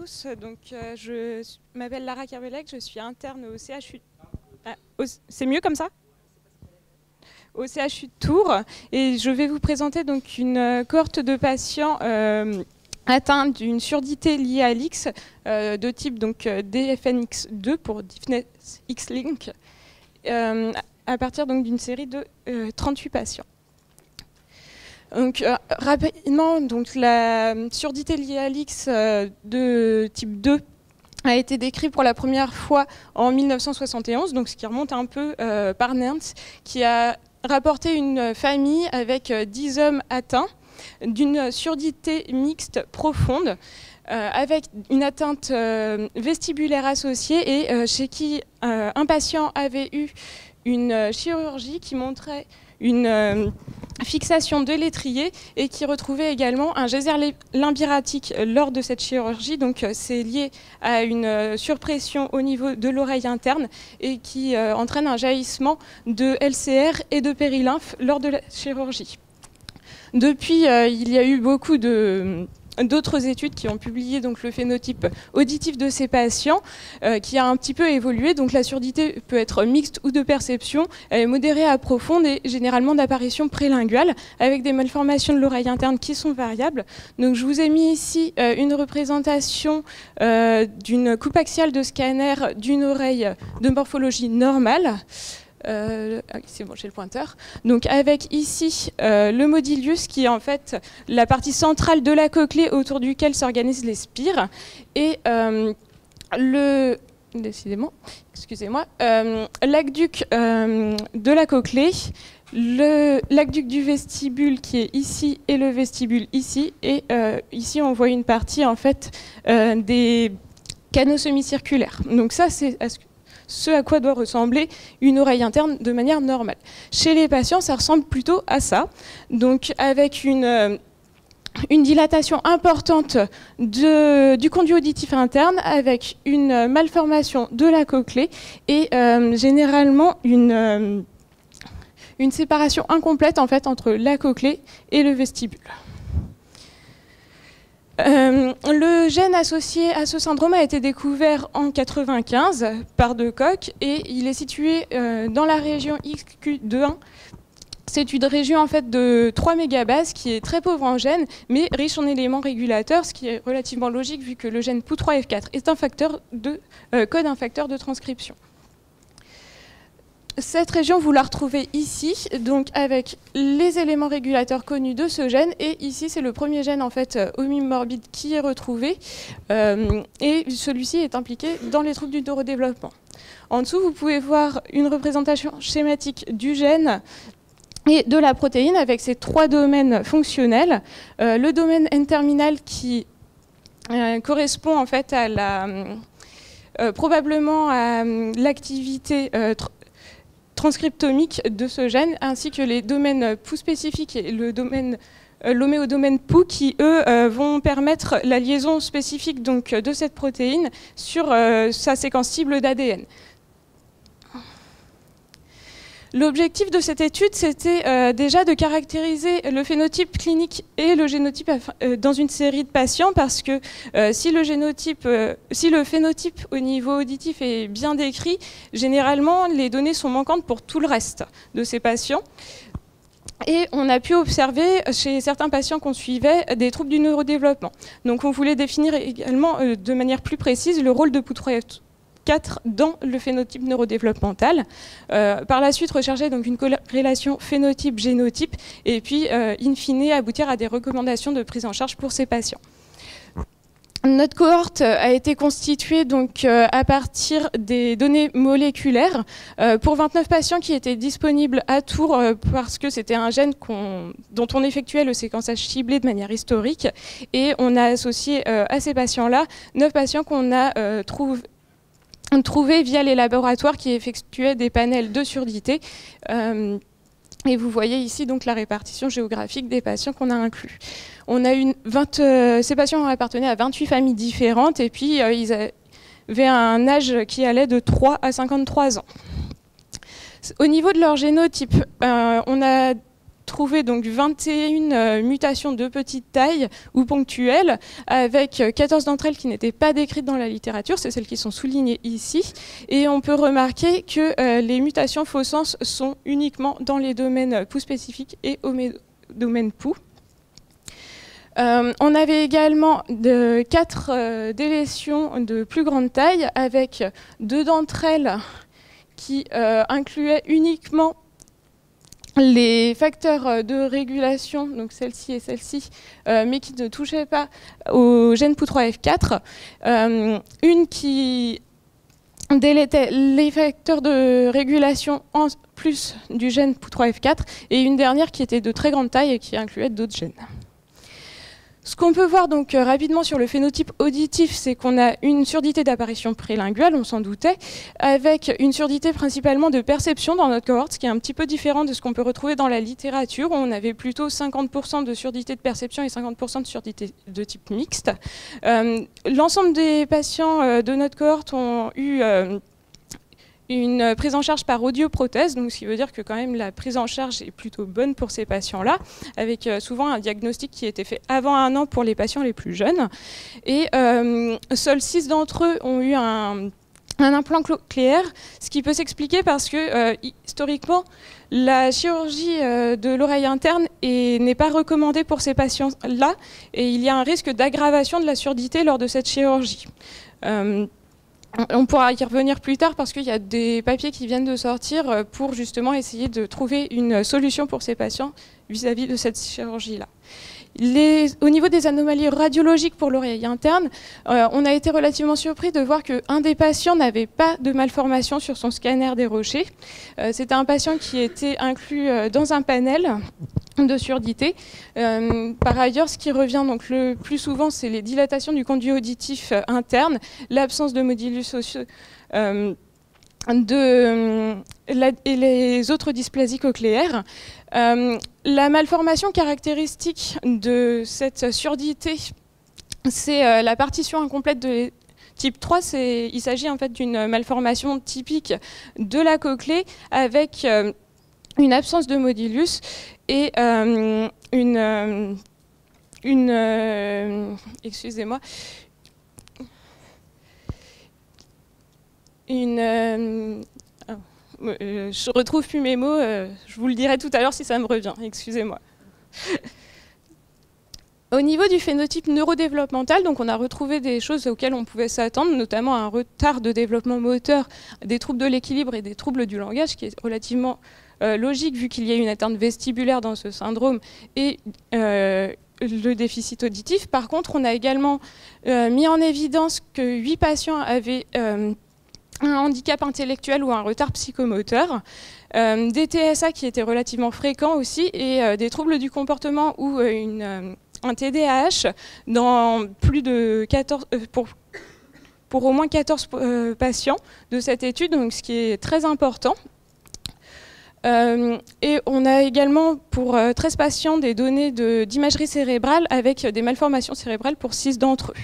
tous. Donc, je m'appelle Lara Kerbelec, je suis interne au CHU. C'est mieux comme ça? Au CHU de Tours, et je vais vous présenter donc une cohorte de patients atteints d'une surdité liée à l'X de type donc DFNX2 pour Deafness X-Link, à partir donc d'une série de 38 patients. Donc, rapidement, donc, la surdité liée à l'X de type 2 a été décrite pour la première fois en 1971, donc ce qui remonte un peu par Nernst, qui a rapporté une famille avec 10 hommes atteints d'une surdité mixte profonde, avec une atteinte vestibulaire associée et chez qui un patient avait eu une chirurgie qui montrait une fixation de l'étrier et qui retrouvait également un geyser limbiratique lors de cette chirurgie. Donc c'est lié à une surpression au niveau de l'oreille interne et qui entraîne un jaillissement de LCR et de périlymphe lors de la chirurgie. Depuis, il y a eu beaucoup d'autres études qui ont publié donc, le phénotype auditif de ces patients qui a un petit peu évolué. Donc la surdité peut être mixte ou de perception, elle est modérée à profonde et généralement d'apparition prélinguale avec des malformations de l'oreille interne qui sont variables. Donc je vous ai mis ici une représentation d'une coupe axiale de scanner d'une oreille de morphologie normale. C'est bon, j'ai le pointeur. Donc avec ici le modilius qui est en fait la partie centrale de la cochlée autour duquel s'organisent les spires et décidément, excusez-moi, l'aqueduc de la cochlée, l'aqueduc du vestibule qui est ici et le vestibule ici et ici on voit une partie en fait des canaux semi-circulaires. Donc ça c'est ce à quoi doit ressembler une oreille interne de manière normale. Chez les patients, ça ressemble plutôt à ça, donc avec une dilatation importante du conduit auditif interne, avec une malformation de la cochlée et généralement une séparation incomplète en fait, entre la cochlée et le vestibule. Le gène associé à ce syndrome a été découvert en 1995 par De Kock et il est situé dans la région XQ2.1. C'est une région en fait, de 3 mégabases qui est très pauvre en gènes mais riche en éléments régulateurs, ce qui est relativement logique vu que le gène POU3F4 est code un facteur de transcription. Cette région, vous la retrouvez ici, donc avec les éléments régulateurs connus de ce gène. Et ici, c'est le premier gène en fait, homomorbide qui est retrouvé. Et celui-ci est impliqué dans les troubles du neurodéveloppement. En dessous, vous pouvez voir une représentation schématique du gène et de la protéine avec ces 3 domaines fonctionnels. Le domaine N-terminal qui correspond en fait à probablement à l'activité transcriptomique de ce gène, ainsi que les domaines POU spécifiques et l'homéodomaine POU qui, eux, vont permettre la liaison spécifique donc, de cette protéine sur sa séquence cible d'ADN. L'objectif de cette étude, c'était déjà de caractériser le phénotype clinique et le génotype dans une série de patients, parce que si le phénotype au niveau auditif est bien décrit, généralement les données sont manquantes pour tout le reste de ces patients. Et on a pu observer chez certains patients qu'on suivait des troubles du neurodéveloppement. Donc on voulait définir également de manière plus précise le rôle de POU3F4 dans le phénotype neurodéveloppemental. Par la suite, rechercher donc une corrélation phénotype-génotype et puis, in fine, aboutir à des recommandations de prise en charge pour ces patients. Notre cohorte a été constituée donc, à partir des données moléculaires pour 29 patients qui étaient disponibles à Tours parce que c'était un gène dont on effectuait le séquençage ciblé de manière historique. Et on a associé à ces patients-là 9 patients qu'on a trouvé via les laboratoires qui effectuaient des panels de surdité. Et vous voyez ici donc la répartition géographique des patients qu'on a inclus. On a ces patients appartenaient à 28 familles différentes et puis ils avaient un âge qui allait de 3 à 53 ans. Au niveau de leur génotype, on a trouvé donc 21 mutations de petite taille ou ponctuelles, avec 14 d'entre elles qui n'étaient pas décrites dans la littérature, c'est celles qui sont soulignées ici. Et on peut remarquer que les mutations faux sens sont uniquement dans les domaines POU spécifiques et au domaine POU. On avait également 4 délétions de plus grande taille, avec 2 d'entre elles qui incluaient uniquement les facteurs de régulation, donc celle-ci et celle-ci, mais qui ne touchaient pas au gène POU3F4. Une qui délétait les facteurs de régulation en plus du gène POU3F4, et une dernière qui était de très grande taille et qui incluait d'autres gènes. Ce qu'on peut voir donc rapidement sur le phénotype auditif, c'est qu'on a une surdité d'apparition prélinguale, on s'en doutait, avec une surdité principalement de perception dans notre cohorte, ce qui est un petit peu différent de ce qu'on peut retrouver dans la littérature, où on avait plutôt 50% de surdité de perception et 50% de surdité de type mixte. L'ensemble des patients de notre cohorte ont eu une prise en charge par audioprothèse, donc ce qui veut dire que quand même la prise en charge est plutôt bonne pour ces patients-là, avec souvent un diagnostic qui a été fait avant 1 an pour les patients les plus jeunes. Et seuls 6 d'entre eux ont eu un implant cochléaire, ce qui peut s'expliquer parce que historiquement, la chirurgie de l'oreille interne n'est pas recommandée pour ces patients-là, et il y a un risque d'aggravation de la surdité lors de cette chirurgie. On pourra y revenir plus tard parce qu'il y a des papiers qui viennent de sortir pour justement essayer de trouver une solution pour ces patients vis-à-vis de cette chirurgie-là. Au niveau des anomalies radiologiques pour l'oreille interne, on a été relativement surpris de voir qu'un des patients n'avait pas de malformation sur son scanner des rochers. C'était un patient qui était inclus dans un panel de surdité. Par ailleurs, ce qui revient donc le plus souvent, c'est les dilatations du conduit auditif interne, l'absence de modulus osseux et les autres dysplasies cochléaires. La malformation caractéristique de cette surdité, c'est la partition incomplète de type 3. Il s'agit en fait d'une malformation typique de la cochlée avec une absence de modulus et excusez-moi, je retrouve plus mes mots, je vous le dirai tout à l'heure si ça me revient, excusez-moi. Au niveau du phénotype neurodéveloppemental, donc on a retrouvé des choses auxquelles on pouvait s'attendre, notamment un retard de développement moteur, des troubles de l'équilibre et des troubles du langage, qui est relativement logique vu qu'il y a une atteinte vestibulaire dans ce syndrome et le déficit auditif. Par contre, on a également mis en évidence que 8 patients avaient un handicap intellectuel ou un retard psychomoteur, des TSA qui étaient relativement fréquents aussi, et des troubles du comportement ou un TDAH dans plus de 14, pour au moins 14 patients de cette étude, donc ce qui est très important. Et on a également pour 13 patients des données d'imagerie cérébrale avec des malformations cérébrales pour 6 d'entre eux.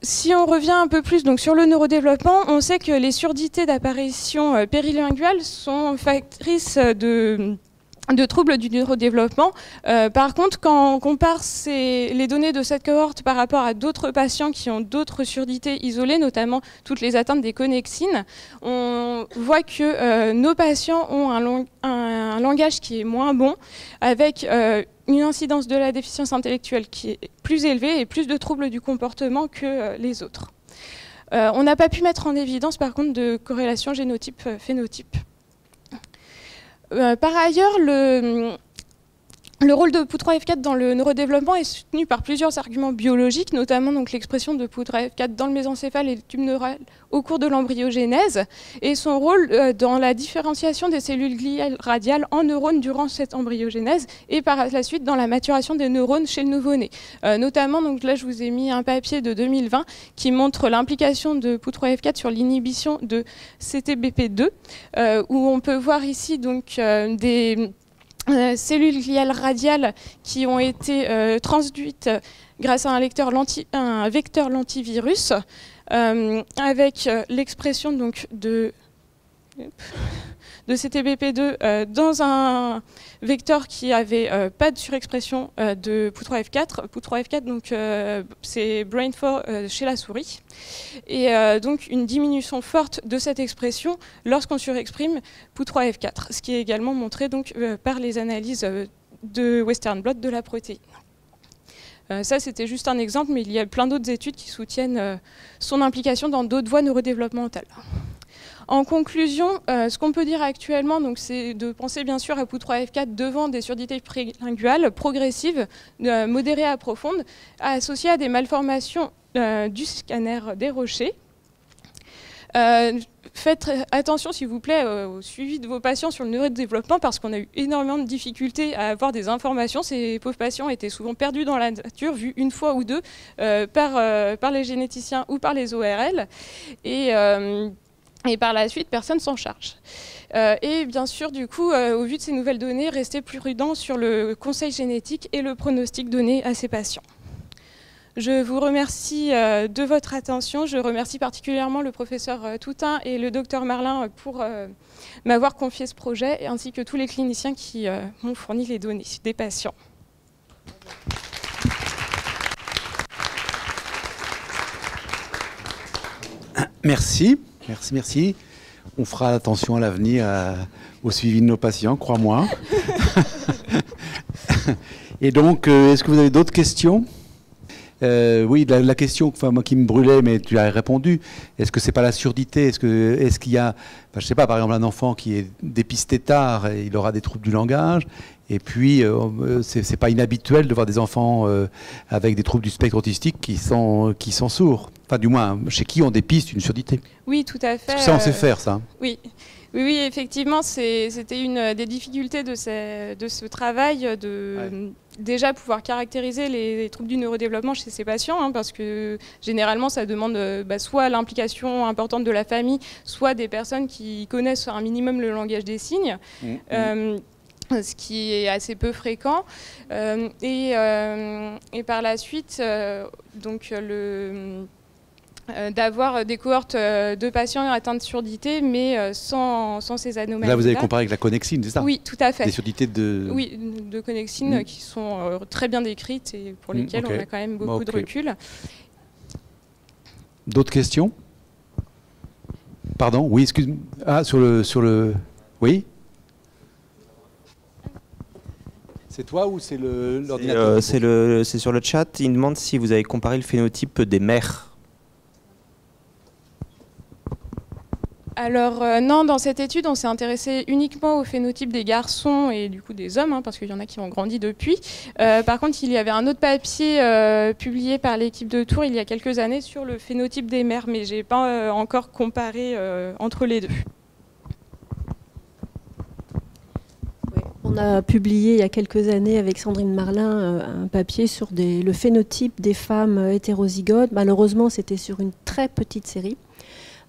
Si on revient un peu plus donc, sur le neurodéveloppement, on sait que les surdités d'apparition périlinguale sont factrices de troubles du neurodéveloppement. Par contre, quand on compare les données de cette cohorte par rapport à d'autres patients qui ont d'autres surdités isolées, notamment toutes les atteintes des connexines, on voit que nos patients ont un langage qui est moins bon, avec une incidence de la déficience intellectuelle qui est plus élevée et plus de troubles du comportement que les autres. On n'a pas pu mettre en évidence, par contre, de corrélation génotype-phénotype. Par ailleurs, le rôle de POU3F4 dans le neurodéveloppement est soutenu par plusieurs arguments biologiques, notamment l'expression de POU3F4 dans le mésencéphale et le tube neural au cours de l'embryogenèse, et son rôle dans la différenciation des cellules gliales radiales en neurones durant cette embryogenèse, et par la suite dans la maturation des neurones chez le nouveau-né. Notamment, donc là je vous ai mis un papier de 2020 qui montre l'implication de POU3F4 sur l'inhibition de CTBP2, où on peut voir ici donc des cellules gliales radiales qui ont été transduites grâce à un vecteur lentivirus avec l'expression donc de de CTBP2 dans un vecteur qui avait pas de surexpression de POU3F4. POU3F4, donc c'est Brain4 chez la souris. Et donc une diminution forte de cette expression lorsqu'on surexprime POU3F4, ce qui est également montré donc, par les analyses de Western blot de la protéine. Ça, c'était juste un exemple, mais il y a plein d'autres études qui soutiennent son implication dans d'autres voies neurodéveloppementales. En conclusion, ce qu'on peut dire actuellement, c'est de penser bien sûr à POU3F4 devant des surdités prélinguales progressives, modérées à profondes, associées à des malformations du scanner des rochers. Faites attention, s'il vous plaît, au suivi de vos patients sur le neurodéveloppement parce qu'on a eu énormément de difficultés à avoir des informations. Ces pauvres patients étaient souvent perdus dans la nature, vus une fois ou deux par les généticiens ou par les ORL. Et par la suite, personne s'en charge. Et bien sûr, du coup, au vu de ces nouvelles données, restez plus prudents sur le conseil génétique et le pronostic donné à ces patients. Je vous remercie de votre attention. Je remercie particulièrement le professeur Toutain et le docteur Marlin pour m'avoir confié ce projet, ainsi que tous les cliniciens qui m'ont fourni les données des patients. Merci, merci, merci. On fera attention à l'avenir au suivi de nos patients, crois-moi. Et donc, est-ce que vous avez d'autres questions ? Oui, la question moi, qui me brûlait, mais tu as répondu. Est-ce que c'est pas la surdité? Est-ce qu'il y a, je sais pas, par exemple, un enfant qui est dépisté tard, et il aura des troubles du langage, et puis c'est pas inhabituel de voir des enfants avec des troubles du spectre autistique qui sont sourds. Enfin, du moins, chez qui on dépiste une surdité. Oui, tout à fait. Parce que ça, on sait faire, ça. Oui. Oui, effectivement, c'était une des difficultés de ce travail, déjà pouvoir caractériser les troubles du neurodéveloppement chez ces patients, parce que généralement, ça demande soit l'implication importante de la famille, soit des personnes qui connaissent un minimum le langage des signes. Ce qui est assez peu fréquent. Et par la suite, d'avoir des cohortes de patients atteints de surdité, mais sans ces anomalies. Là, vous avez comparé avec la connexine, c'est ça? Oui, tout à fait. Des surdités de... Oui, de connexine qui sont très bien décrites et pour lesquelles on a quand même beaucoup de recul. D'autres questions? Pardon? Oui, excuse-moi. Ah, sur le... Oui? C'est toi ou c'est l'ordinateur? C'est sur le chat. Il demande si vous avez comparé le phénotype des mères. Alors non, dans cette étude, on s'est intéressé uniquement au phénotype des garçons et du coup des hommes, parce qu'il y en a qui ont grandi depuis. Par contre, il y avait un autre papier publié par l'équipe de Tours il y a quelques années sur le phénotype des mères, mais je n'ai pas encore comparé entre les deux. On a publié il y a quelques années avec Sandrine Marlin un papier sur le phénotype des femmes hétérozygotes. Malheureusement, c'était sur une très petite série.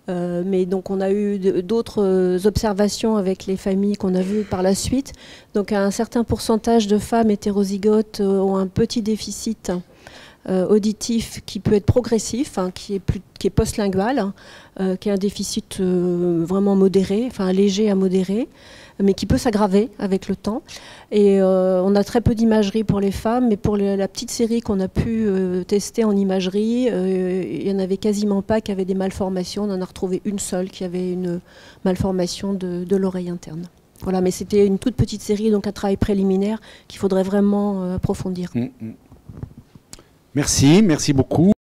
Mais donc on a eu d'autres observations avec les familles qu'on a vues par la suite. Donc un certain pourcentage de femmes hétérozygotes ont un petit déficit auditif qui peut être progressif, qui est postlingual, qui est un déficit vraiment modéré, enfin léger à modéré, mais qui peut s'aggraver avec le temps. Et on a très peu d'imagerie pour les femmes, mais pour la petite série qu'on a pu tester en imagerie, il n'y en avait quasiment pas qui avaient des malformations. On en a retrouvé une seule qui avait une malformation de l'oreille interne. Voilà, mais c'était une toute petite série, donc un travail préliminaire qu'il faudrait vraiment approfondir. Merci beaucoup.